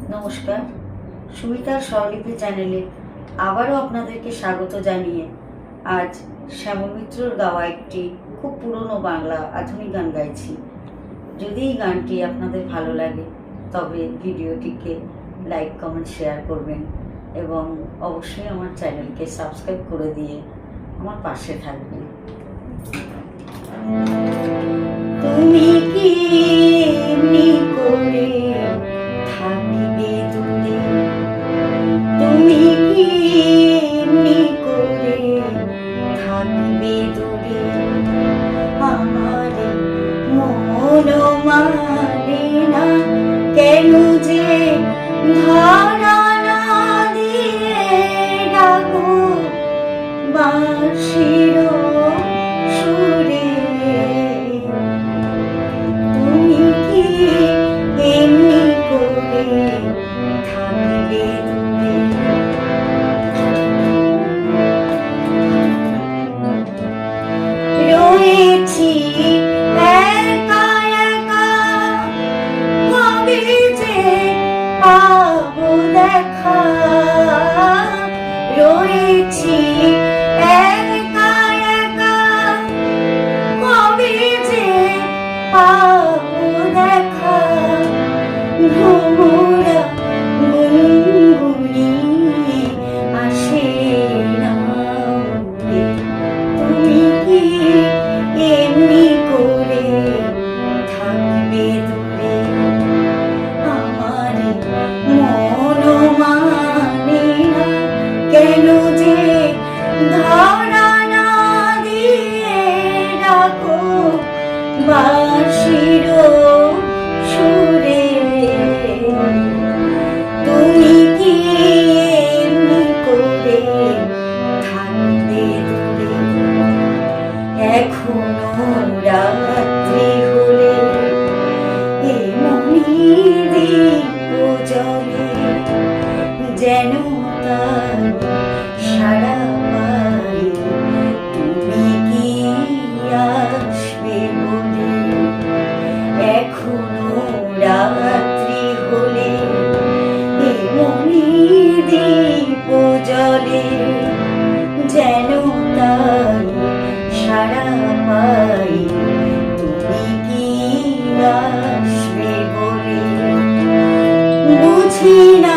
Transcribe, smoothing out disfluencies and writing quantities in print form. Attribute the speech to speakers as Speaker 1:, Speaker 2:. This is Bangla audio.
Speaker 1: নমস্কার, সুমিতার স্বরলিপি চ্যানেলে আবারও আপনাদেরকে স্বাগত জানিয়ে আজ শ্যামল মিত্রর গাওয়া একটি খুব পুরনো বাংলা আধুনিক গান গাইছি। যদি এই গানটি আপনাদের ভালো লাগে তবে ভিডিওটিকে লাইক, কমেন্ট, শেয়ার করবেন এবং অবশ্যই আমার চ্যানেলকে সাবস্ক্রাইব করে দিয়ে আমার পাশে থাকবেন। তুমি কি এমনি করে থাকবে দূরে, তুমি কি এমনি করে থাকবে দূরে, আমার মন মানে না কেন যে ধরা না দিয়ে ডাকো বাঁশির সুরে, তুমি কি এমনি করে থাকবে দূরে। রয়েছি একা একা, কবে যে পাবো দেখা, রয়েছি একা একা, কবে যে পাবো দেখা, ভ্রমরা গুনগুনি আসে না উড়ে, তুমি কি এমনি করে থাকবে দূরে, আমার মন মানে না কেন যে ধরা না দিয়ে ডাকো বাঁশির সুরে, তুমি কি এমনি করে থাকবে দূরে। এখনো রাত্রি হলে এমনি দীপ জ্বলে, যেন তার সারা পাই তুমি কি আসবে বলে। এখনো রাত্রি হলে এমনি দীপ জ্বলে, যেন তার সারা পাই তুমি কি আসবে বলে। বুঝি না